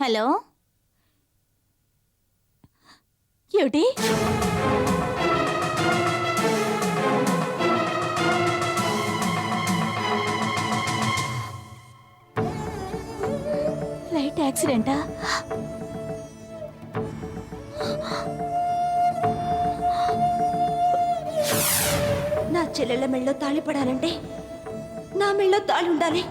Hello, ఏమిటి? Flight యాక్సిడెంటా? నా చెల్లెళ్ళ మెళ్ళో తాళి పడాలంటే నా మెళ్ళో తాళి ఉండాలి.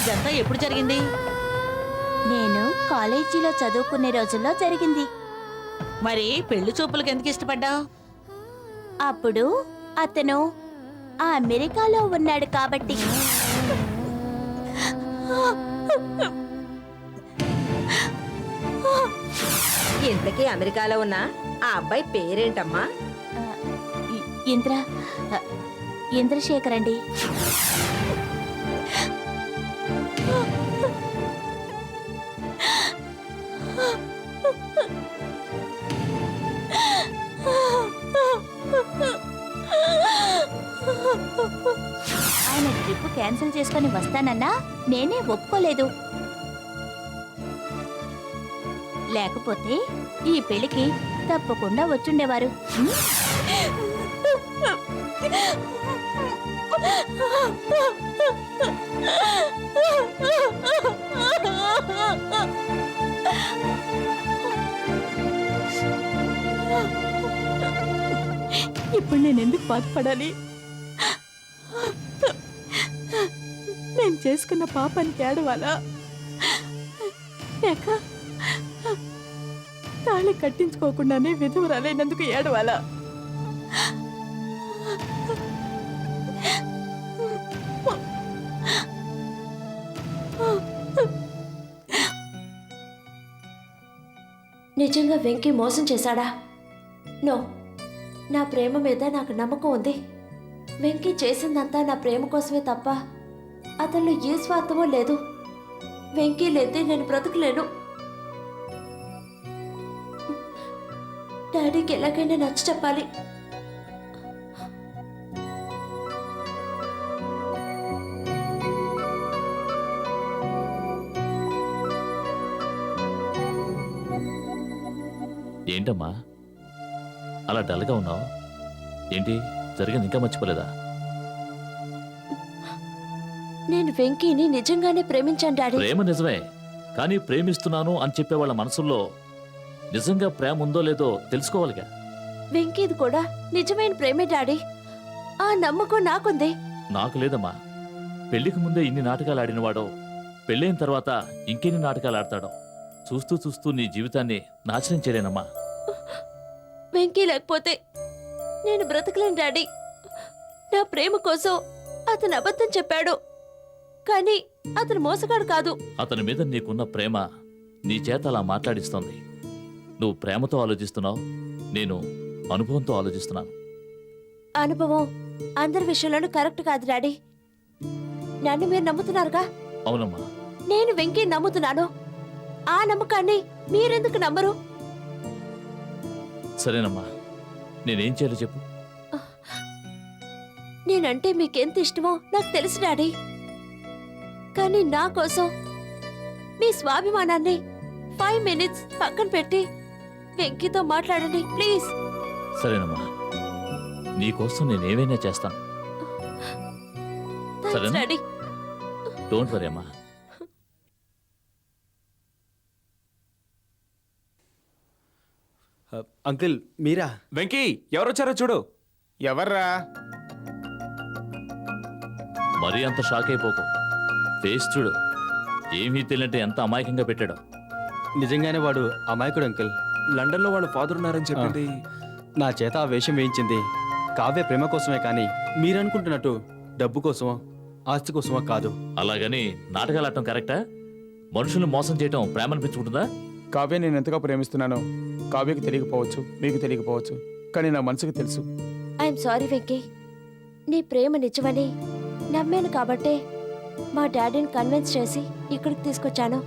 ఇదంతా ఎప్పుడు జరిగింది? నేను కాలేజీలో చదువుకునే రోజుల్లో జరిగింది. మరి పెళ్లి చూపులకు ఎందుకు ఇష్టపడ్డావు? అప్పుడు అతను ఆ అమెరికాలో ఉన్నాడు కాబట్టి. ఇంతకీ అమెరికాలో ఉన్న ఆ అబ్బాయి పేరేంటమ్మా? ఇంద్ర ఇంద్రశేఖర్ అండి. ఆయన ట్రిప్ క్యాన్సిల్ చేసుకొని వస్తానన్నా నేనే ఒప్పుకోలేదు. లేకపోతే ఈ పెళ్లికి తప్పకుండా వచ్చుండేవారు. ఇప్పుడు నేను ఎందుకు బాధపడాలి? నేను చేసుకున్న పాపానికి ఏడవాలా, లేక తాళి కట్టించుకోకుండానే విధవరాలైనందుకు ఏడవాలా? నిజంగా వెంకీ మోసం చేశాడా? నో, నా ప్రేమ మీద నాకు నమ్మకం ఉంది. వెంకీ చేసిందంతా నా ప్రేమ కోసమే తప్ప అతనిలో ఏ స్వార్థమో లేదు. వెంకీ లేదే నేను బ్రతకలేను. డాడీకి ఎలాగైనా నచ్చ చెప్పాలి. ఏంటమ్మా అలా డల్గా ఉన్నావు? ఏంటి జరిగింది ఇంకా మర్చిపోలేదా? నేను వెంకీని నిజంగానే ప్రేమించాను డాడీ. ప్రేమ నిజమే, కానీ ప్రేమిస్తున్నాను అని చెప్పే వాళ్ళ మనసుల్లో నిజంగా ప్రేమ ఉందో లేదో తెలుసుకోవాలిగా. వెంకీది కూడా నిజమైన ప్రేమే డాడీ. ఆ నమ్మకం నాకుంది. నాకు లేదమ్మా. పెళ్లికి ముందే ఇన్ని నాటకాలు ఆడినవాడో పెళ్ళైన తర్వాత ఇంకెన్ని నాటకాలు ఆడతాడో. చూస్తూ చూస్తూ నీ జీవితాన్ని నాశనం చేయలేనమ్మా. వెంకీ లేకపోతే నేను బ్రతకలేను డాడీ. నా ప్రేమ కోసం అతను అబద్ధం చెప్పాడు, కానీ అతను మోసగాడు కాదు. అతని మీద నీకున్న ప్రేమ నీ చేత అలా మాట్లాడిస్తోంది. నువ్వు ప్రేమతో ఆలోచిస్తున్నావు, నేను అనుభవంతో ఆలోచిస్తున్నాను. అనుభవం అందరి విషయంలోనూ కరెక్ట్ కాదు డాడీ. నన్ను మీరు నమ్ముతున్నారుగా? అవునమ్మా. నేను వెంకీ నమ్ముతున్నాను. ఆ నమ్మకాన్ని మీరెందుకు నమ్మరు? సరేనమ్మా, నేనేం చేయాలో చెప్పు. నేనంటే మీకెంత ఇష్టమో నాకు తెలుసు డాడీ, కానీ నా కోసం మీ స్వాభిమానాన్ని 5 minutes పక్కన పెట్టి వెంకీతో మాట్లాడండి ప్లీజ్. సరేనమ్మా, నీకోసం నేనేమైనా చేస్తాను. సరేనా? డాడీ, డోంట్ వరీ అమ్మా. అంకుల్ మీరా? వెంకీ ఎవరొచ్చారో చూడు. ఎవర్రా? మరీ అంత షాక్ అయిపోకు. ఫేస్ చూడు, ఏమీ తెలియనట్టు ఎంత అమాయకంగా పెట్టాడో. నిజంగానే వాడు అమాయకుడు అంకుల్. లండన్లో వాళ్ళ ఫాదర్ ఉన్నారని చెప్పింది. నా చేత ఆ వేషం వేయించింది కావ్య ప్రేమ కోసమే, కానీ మీరనుకుంటున్నట్టు డబ్బు కోసమో ఆస్తి కోసమో కాదు. అలాగని నాటకాలు ఆడటం కరెక్టా? మనుషుల్ని మోసం చేయటం ప్రేమ అనిపించుకుంటుందా? కావ్య నేను ఎంతగా ప్రేమిస్తున్నానో కావ్యకి తెలియకపోవచ్చు, మీకు తెలియకపోవచ్చు, కానీ నా మనసుకు తెలుసు. I'm sorry Venky. నీ ప్రేమ నిజమని నమ్మాను కాబట్టే మా డాడీని కన్విన్స్ చేసి ఇక్కడికి తీసుకొచ్చాను.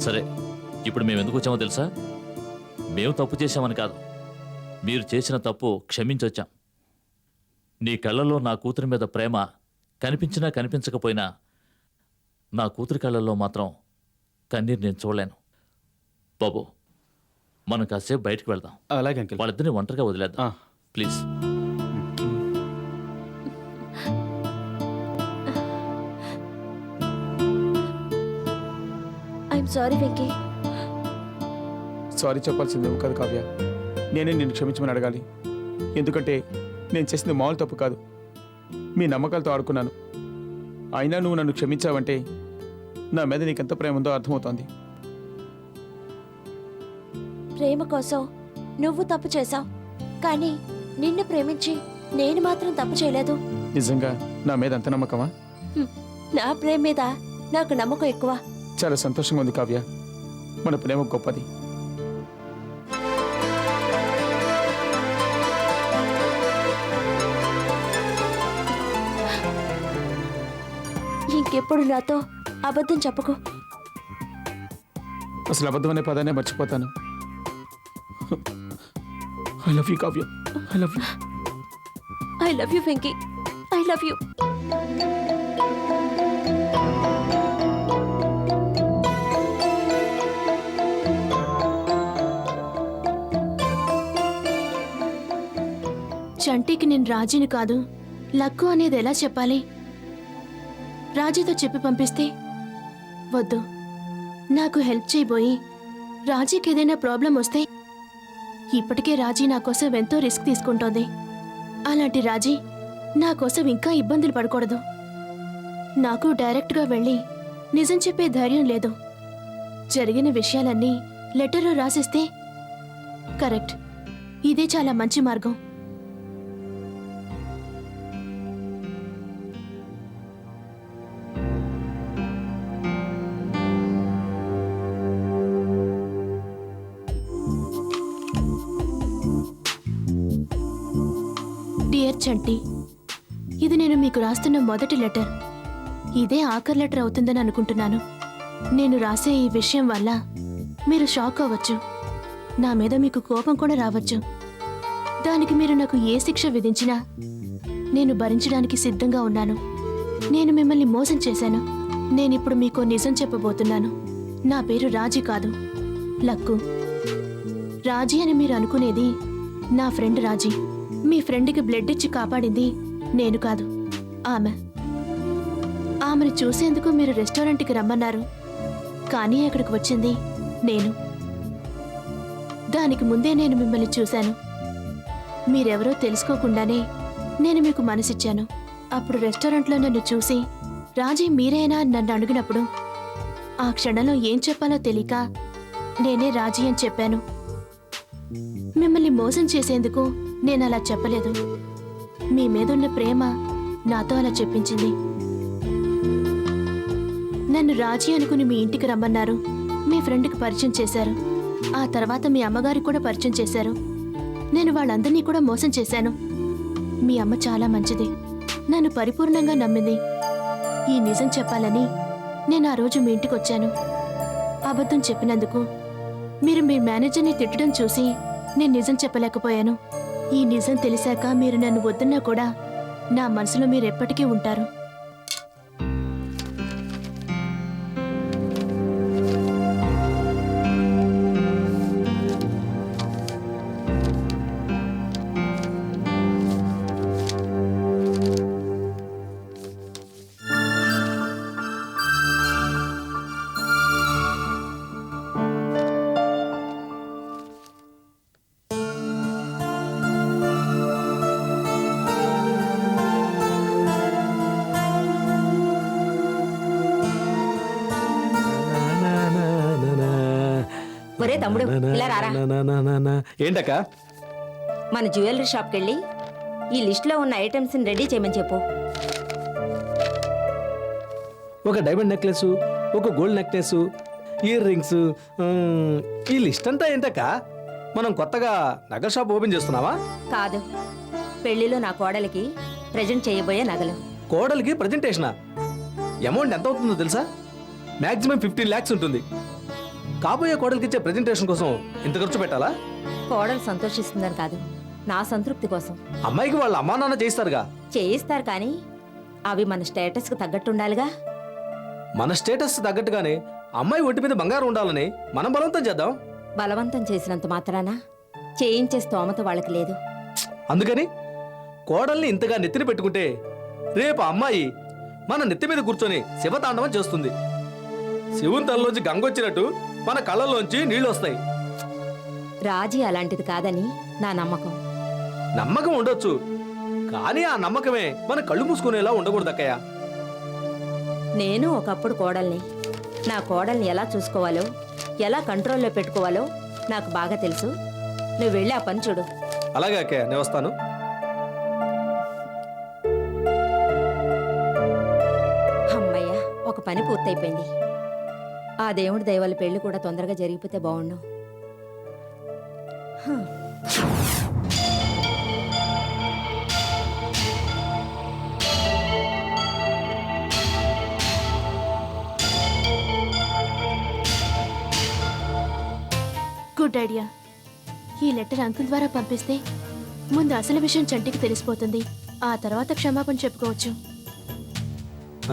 సరే, ఇప్పుడు మేము ఎందుకు వచ్చామో తెలుసా? మేము తప్పు చేశామని కాదు, మీరు చేసిన తప్పు క్షమించొచ్చాం. నీ కళ్ళల్లో నా కూతురి మీద ప్రేమ కనిపించినా కనిపించకపోయినా నా కూతురి కళ్ళల్లో మాత్రం కన్నీరు నేను చూడలేను. బాబు, మనం కాసేపు బయటకు వెళ్దాం. అలాగే అంకుల్. వాళ్ళిద్దరిని ఒంటరిగా వదిలేద్దాం please. I'm sorry Venky. Sorry చెప్పాల్సింది నువ్వు కాదు కావ్య, నేనే నిన్ను క్షమించమని అడగాలి. ఎందుకంటే నేను చేసింది మామూలు తప్పు కాదు, మీ నమ్మకాలతో ఆడుకున్నాను. అయినా నువ్వు నన్ను క్షమించావంటే నా మీద నీకెంత ప్రేమ ఉందో అర్థమవుతోంది. ప్రేమ కోసం నువ్వు తప్పు చేశావు, కానీ నిన్ను ప్రేమించి నేను మాత్రం తప్పు చేయలేదు. నిజంగా నా మీద అంత నమ్మకమా? నా ప్రేమ మీద నాకు నమ్మకం ఎక్కువ. చాలా సంతోషంగా ఉంది కావ్య, మన ప్రేమ గొప్పది. ఇంకెప్పుడు నాతో అబద్ధం చెప్పకు. అసలు అబద్ధం అనే పదాన్ని మర్చిపోతాను. I love you Kavya, I love you. I love you Venky, I love you. చంటికి నేను రాజీని కాదు లక్కు అనేది ఎలా చెప్పాలి? రాజీతో చెప్పి పంపిస్తే వద్దు, నాకు హెల్ప్ చేయబోయి రాజీకి ఏదైనా ప్రాబ్లం వస్తే ఇప్పటికే రాజీ నా కోసం ఎంతో రిస్క్ తీసుకుంటోంది. అలాంటి రాజీ నా కోసం ఇంకా ఇబ్బందులు పడకూడదు. నాకు డైరెక్ట్గా వెళ్ళి నిజం చెప్పే ధైర్యం లేదు. జరిగిన విషయాలన్నీ లెటర్లో రాసిస్తే కరెక్ట్, ఇదే చాలా మంచి మార్గం. డియర్ చంటి, ఇది నేను మీకు రాస్తున్న మొదటి లెటర్. ఇదే ఆఖరి లెటర్ అవుతుందని అనుకుంటున్నాను. నేను రాసే ఈ విషయం వల్ల మీరు షాక్ అవ్వచ్చు, నా మీద మీకు కోపం కూడా రావచ్చు. దానికి మీరు నాకు ఏ శిక్ష విధించినా నేను భరించడానికి సిద్ధంగా ఉన్నాను. నేను మిమ్మల్ని మోసం చేశాను. నేనిప్పుడు మీకు నిజం చెప్పబోతున్నాను. నా పేరు రాజీ కాదు, లక్కు. రాజీ అని మీరు అనుకునేది నా ఫ్రెండ్ రాజీ. మీ ఫ్రెండ్కి బ్లడ్ ఇచ్చి కాపాడింది నేను కాదు, ఆమె. ఆమెను చూసేందుకు మీరు రెస్టారెంట్కి రమ్మన్నారు, కానీ అక్కడికి వచ్చింది నేను. దానికి ముందే నేను మిమ్మల్ని చూశాను. మీరెవరో తెలుసుకోకుండానే నేను మీకు మనసిచ్చాను. అప్పుడు రెస్టారెంట్లో నన్ను చూసి రాజీ మీరేనా అని నన్ను అడిగినప్పుడు ఆ క్షణంలో ఏం చెప్పాలో తెలియక నేనే రాజీ అని చెప్పాను. మిమ్మల్ని మోసం చేసేందుకు నేను అలా చెప్పలేదు. మీ మీదున్న ప్రేమ నాతో అలా చెప్పించింది. నన్ను రాజీ అనుకుని మీ ఇంటికి రమ్మన్నారు. మీ ఫ్రెండ్కి పరిచయం చేశారు. ఆ తర్వాత మీ అమ్మగారికి కూడా పరిచయం చేశారు. నేను వాళ్ళందరినీ కూడా మోసం చేశాను. మీ అమ్మ చాలా మంచిది, నన్ను పరిపూర్ణంగా నమ్మింది. ఈ నిజం చెప్పాలని నేను ఆ రోజు మీ ఇంటికి వచ్చాను. అబద్ధం చెప్పినందుకు మీరు మీ మేనేజర్ని తిట్టడం చూసి నేను నిజం చెప్పలేకపోయాను. ఈ నిజం తెలిసాక మీరు నన్ను వద్దన్నా కూడా నా మనసులో మీరు ఎప్పటికీ ఉంటారు. ఒరే తమ్ముడు ఇలా రారా. ఏంటక్క? మన జ్యువెలరీ షాప్కి వెళ్ళి ఈ లిస్ట్లో ఉన్న ఐటమ్స్ని రెడీ చేయమని చెప్పు. ఒక డైమండ్ నెక్లెస్, ఒక గోల్డ్ నెక్లెస్, ఇయర్ రింగ్స్, ఈ లిస్ట్ అంతా ఏంటక్క? మనం కొత్తగా నగల షాప్ ఓపెన్ చేస్తున్నావా? కాదు, పెళ్లిలో నా కోడలికి ప్రజెంట్ చేయబోయే నగలు. కోడలికి ప్రజెంటేషనా? అమౌంట్ ఎంత అవుతుందో తెలుసా? మాక్సిమం 15 lakhs ఉంటుంది. కాబోయే కోడలికి ఇచ్చే ప్రజెంటేషన్ కోసం ఇంత ఖర్చు పెట్టాలా? కోడలు సంతోషిస్తుందని కాదు, నా సంతృప్తి కోసం. అమ్మాయికి వాళ్ళ అమ్మా నాన్న చేయిస్తారుగా. చేయిస్తారు కానీ అవి మన స్టేటస్కి తగ్గట్టుండాలిగా. మన స్టేటస్ తగ్గట్టుగానే అమ్మాయి ఒంటి మీద బంగారం ఉండాలని మనం బలవంతం చేద్దాం. బలవంతం చేసినంత మాత్రాన చేయించే స్తోమత వాళ్ళకి లేదు. అందుకని కోడల్ని ఇంతగా నెత్తిన పెట్టుకుంటే రేపు అమ్మాయి మన నెత్తి మీద కూర్చొని శివతాండవం చేస్తుంది. శివుని తలలోంచి గంగొచ్చినట్టు మన కళ్ళల్లోంచి నీళ్లు వస్తాయి. రాజీ అలాంటిది కాదని నా నమ్మకం. నమ్మకం ఉండొచ్చు, కానీ ఆ నమ్మకమే మన కళ్ళు మూసుకునేలా ఉండకూడదు అక్కయ్య. నేను ఒకప్పుడు కోడల్ని. నా కోడల్ని ఎలా చూసుకోవాలో, ఎలా కంట్రోల్లో పెట్టుకోవాలో నాకు బాగా తెలుసు. నువ్వు వెళ్ళి ఆ పని చూడు. అలాగే అక్కయ్య, నేను వస్తాను. అమ్మయ్య, ఒక పని పూర్తయిపోయింది. ఆ దేవుడి దయ వల్ల పెళ్లి కూడా తొందరగా జరిగిపోతే బాగుండు. Good idea. ఈ లెటర్ అంకుల్ ద్వారా పంపిస్తే ముందు అసలు విషయం చంటికి తెలిసిపోతుంది. ఆ తర్వాత క్షమాపణ చెప్పుకోవచ్చు.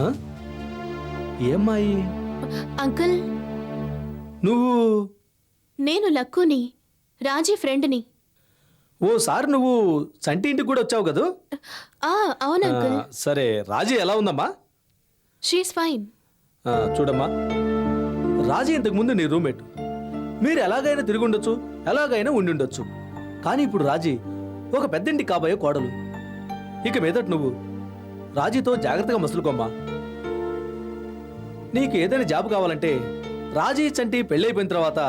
ఆ? ఏమ్మాయి అంకుల్, నువ్వు? నేను లక్కుని, రాజీ ఫ్రెండ్ని. ఓసారి నువ్వు సంటి ఇంటికి కూడా వచ్చావు కదూ? అవును అంకుల్. సరే, రాజీ ఎలా ఉందమ్మా? She's fine. చూడమ్మా, రాజీ ఇంతకు ముందు నీ రూమ్మేట్. మీరు ఎలాగైనా తిరిగి ఉండొచ్చు, ఎలాగైనా ఉండి ఉండొచ్చు. కానీ ఇప్పుడు రాజీ ఒక పెద్దింటికి కాబోయే కోడలు. ఇక మీదట నువ్వు రాజీతో జాగ్రత్తగా మసులుకోమ్మా. నీకు ఏదైనా జాబ్ కావాలంటే రాజీ చంటి పెళ్ళైపోయిన తర్వాత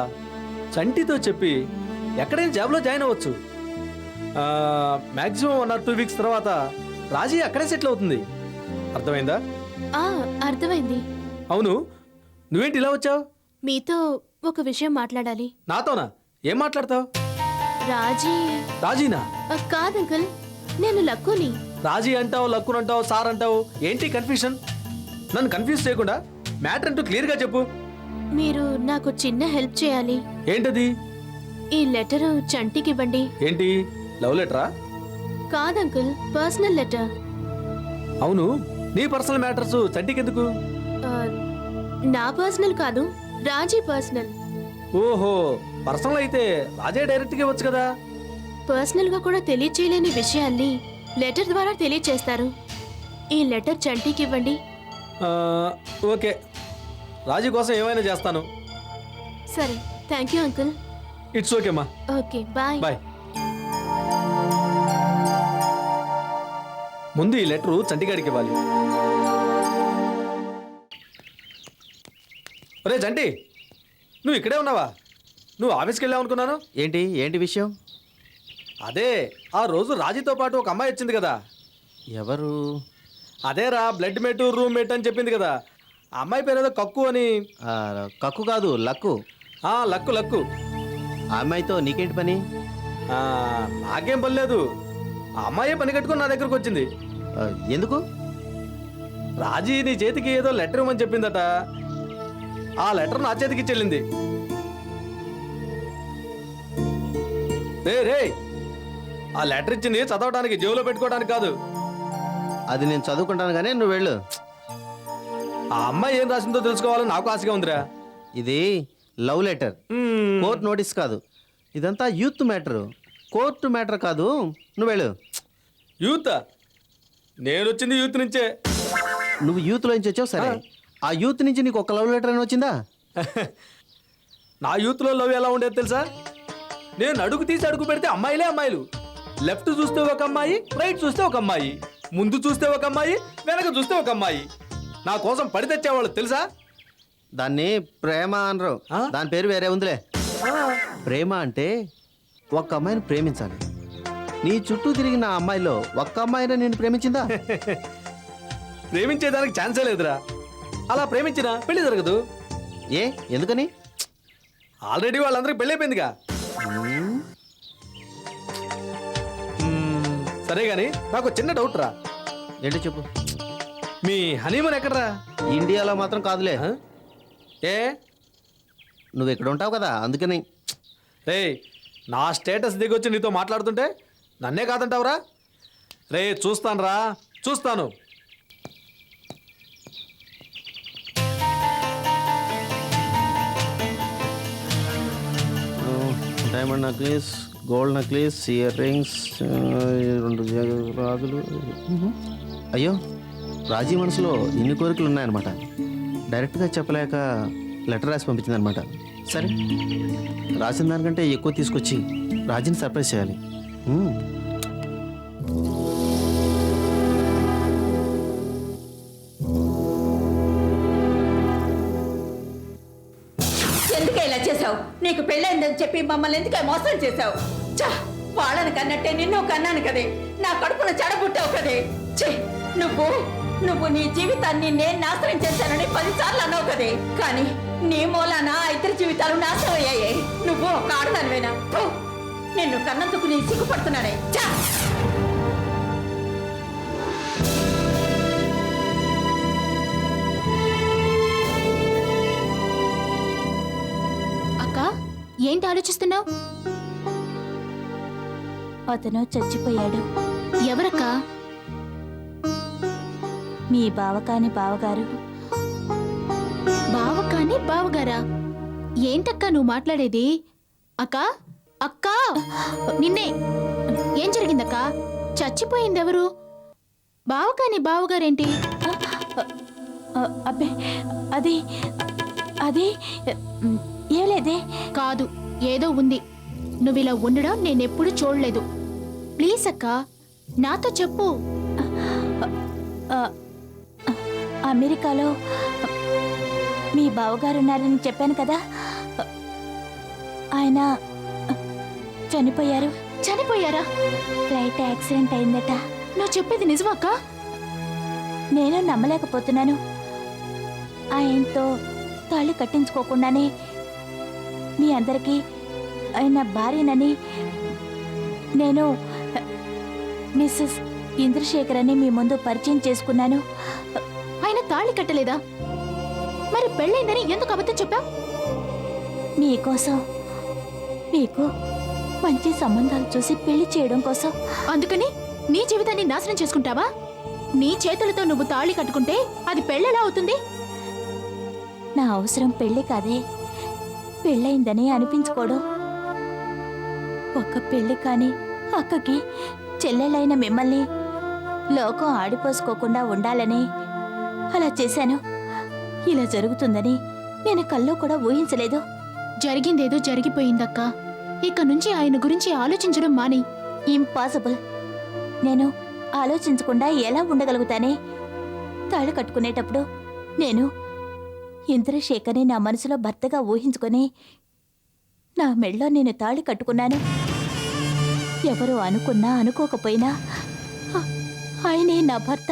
చంటితో చెప్పి ఎక్కడైనా జాబ్లో జాయిన్ అవ్వచ్చు. మ్యాక్సిమం 1 or 2 weeks తర్వాత రాజీ అక్కడే సెటిల్ అవుతుంది. అర్థమైందా? అర్థమైంది. అవును, నువ్వేంటి ఇలా వచ్చావు? మీతో ఒక విషయం మాట్లాడాలి. నాతోనా? ఏం మాట్లాడతావు? రాజీనా? కాదు అంకుల్, నేను లక్కుని. రాజీ అంటావు, లక్కునంటావు, సార్ అంటావు, ఏంటి కన్ఫ్యూషన్? నన్ను కన్ఫ్యూజ్ చేయకుండా మ్యాటర్ అంటూ క్లియర్గా చెప్పు. మీరు నాకు చిన్న హెల్ప్ చేయాలి. ఏంటది? ఈ లెటర్ చంటికి ఇవ్వండి. ఏంటి, లవ్ లెటరా? కాదు అంకుల్, పర్సనల్ లెటర్. అవును, నీ పర్సనల్ మ్యాటర్స్ చంటికి ఎందుకు? నా పర్సనల్ కాదు, రాజీ పర్సనల్. ఓహో, పర్సనల్ అయితే రాజే డైరెక్ట్గా ఇవ్వచ్చు కదా. పర్సనల్ గా కూడా తెలియచేయలేని విషయాల్ని లెటర్ ద్వారా తెలియచేస్తారు. ఈ లెటర్ చంటికి ఇవ్వండి. ఓకే, రాజీ కోసం ఏమైనా చేస్తాను. సరే, thank you uncle. It's okay అమ్మా. Okay, bye. బాయ్. ముందు ఈ లెటరు చంటిగాడికి ఇవ్వాలి. ఒరే చంటి, నువ్వు ఇక్కడే ఉన్నావా? నువ్వు ఆఫీస్కి వెళ్ళావు అనుకున్నాను. ఏంటి విషయం? అదే, ఆ రోజు రాజీతో పాటు ఒక అమ్మాయి వచ్చింది కదా. ఎవరు? అదేరా, బ్లడ్ మేట్, రూమ్ మేట్ అని చెప్పింది కదా. ఆ అమ్మాయి పేరు ఏదో కక్కు అని. కక్కు కాదు, లక్కు. Luck luck. ఆ అమ్మాయితో నీకేంటి పని? నాకేం పని లేదు. ఆ అమ్మాయే పని కట్టుకుని నా దగ్గరకు వచ్చింది. ఎందుకు? రాజీ నీ చేతికి ఏదో లెటర్ ఇవ్వమని చెప్పిందట. ఆ లెటర్ నా చేతికి చెల్లింది. రే, ఆ లెటర్ ఇచ్చింది చదవడానికి, జేబులో పెట్టుకోవడానికి కాదు. అది నేను చదువుకుంటాను కానీ నువ్వు వెళ్ళు. ఆ అమ్మాయి ఏం రాసిందో తెలుసుకోవాలని నాకు ఆశగా ఉందిరా. ఇది లవ్ లెటర్, కోర్టు నోటీస్ కాదు. ఇదంతా యూత్ మ్యాటర్, కోర్టు మ్యాటర్ కాదు. నువ్వు వెళ్ళు. యూత్? నేను వచ్చింది యూత్ నుంచే. నువ్వు యూత్లో నుంచి వచ్చావు, సరే. ఆ యూత్ నుంచి నీకు ఒక లవ్ లెటర్ అని వచ్చిందా? నా యూత్లో లవ్ ఎలా ఉండేది తెలుసా? నేను అడుగు తీసి అడుగు పెడితే అమ్మాయిలే అమ్మాయిలు. లెఫ్ట్ చూస్తే ఒక అమ్మాయి, రైట్ చూస్తే ఒక అమ్మాయి, ముందు చూస్తే ఒక అమ్మాయి, వెనక చూస్తే ఒక అమ్మాయి. నా కోసం పడి తెచ్చేవాళ్ళు తెలుసా? దాన్ని ప్రేమ అనరు, దాని పేరు వేరే ఉందిలే. ప్రేమ అంటే ఒక్క అమ్మాయిని ప్రేమించాలి. నీ చుట్టూ తిరిగిన ఆ అమ్మాయిలో ఒక్క అమ్మాయినా నేను ప్రేమించిందా? ప్రేమించేదానికి ఛాన్సే లేదురా. అలా ప్రేమించినా పెళ్లి జరగదు. ఏ ఎందుకని? ఆల్రెడీ వాళ్ళందరికీ పెళ్ళి అయిపోయిందిగా. సరే గాని నాకు చిన్న డౌట్ రా. ఏంటో చెప్పు. మీ హనీమూన్ ఎక్కడరా? ఇండియాలో మాత్రం కాదులే. ఆ? ఏ నువ్వు ఇక్కడ ఉంటావు కదా అందుకని. రే, నా స్టేటస్ దిగొచ్చి నీతో మాట్లాడుతుంటే నన్నే కాదంటావురా? రే చూస్తాను రా, చూస్తాను. Diamond necklace, gold necklace, ear rings, 2 రాజులు. అయ్యో, రాజీ మనసులో ఇన్ని కోరికలు ఉన్నాయన్నమాట. డైరెక్ట్గా చెప్పలేక లెటర్ రాసి పంపించిందనమాట. సరే, రాసిన దానికంటే ఎక్కువ తీసుకొచ్చి రాజీని సర్ప్రైజ్ చేయాలి. ఎందుకే ఇలా చేసావు? నీకు పెళ్ళైందని చెప్పి మమ్మల్ని ఎందుకే మోసం చేసావు? చా, వాళ్ళని కన్నట్టే నిన్ను కన్నాను కదే. నా కడుపున చెడబుట్టావు కదే. ఛీ, నువ్వు నీ జీవితాన్ని నేను నాశనం చేశానని 10 సార్లు అన్నావు కదే. కానీ నీ మూలాన ఇద్దరి జీవితాలు నాశనం అయ్యాయి. నువ్వు ఒక ఆడదానివేనా? థూ, నిన్ను కన్నందుకు నీ సిగ్గుపడుతున్నానే. చా. అక్క, ఏంటి ఆలోచిస్తున్నావు? అతను చచ్చిపోయాడు. ఎవరక్క? మీ బావకాని బావగారు. బావకాని బావగారా? ఏంటక్క నువ్వు మాట్లాడేది? అక్క, అక్క, నిన్నే. ఏం జరిగిందక్క? చచ్చిపోయిందెవరు? బావకాని బావగారేంటి? అబ్బే, అది అది ఏం లేదే. కాదు, ఏదో ఉంది. నువ్వు ఇలా ఉండడం నేనెప్పుడు చూడలేదు. ప్లీజ్ అక్క, నాతో చెప్పు. అమెరికాలో మీ బావగారు ఉన్నారని చెప్పాను కదా, ఆయన చనిపోయారు. చనిపోయారా? ఫ్లైట్ యాక్సిడెంట్ అయిందట. నువ్వు చెప్పేది నిజమక్క? నేను నమ్మలేకపోతున్నాను. ఆయనతో తాళి కట్టించుకోకుండానే మీ అందరికీ ఆయన భార్యనని, నేను మిస్సెస్ ఇంద్రశేఖర్ అని మీ ముందు పరిచయం చేసుకున్నాను. ఆయన తాళి కట్టలేదా? మరి పెళ్ళైందని ఎందుకు అబద్ధం చెప్పావు? మీకోసం, మీకు మంచి సంబంధాలు చూసి పెళ్లి చేయడం కోసం. అందుకని నీ జీవితాన్ని నాశనం చేసుకుంటావా? నీ చేతులతో నువ్వు తాళి కట్టుకుంటే అది పెళ్ళెలా అవుతుంది? నా అవసరం పెళ్లి కాదే, పెళ్ళయిందని అనిపించుకోవడం. ఒక్క పెళ్లి కాని అక్కకి చెల్లెలైన మిమ్మల్ని లోకం ఆడిపోసుకోకుండా ఉండాలని అలా చేశాను. ఇలా జరుగుతుందని నేను కల్లో కూడా ఊహించలేదు. జరిగిందేదో జరిగిపోయిందక్క. ఇక నుంచి ఆయన గురించి ఆలోచించడం మాని. ఇంపాసిబుల్. నేను ఆలోచించకుండా ఎలా ఉండగలుగుతానే? తాళి కట్టుకునేటప్పుడు నేను ఇంద్రశేఖర్ని నా మనసులో భర్తగా ఊహించుకొని నా మెళ్ళో నేను తాళి కట్టుకున్నాను. ఎవరు అనుకున్నా అనుకోకపోయినా ఆయనే నా భర్త.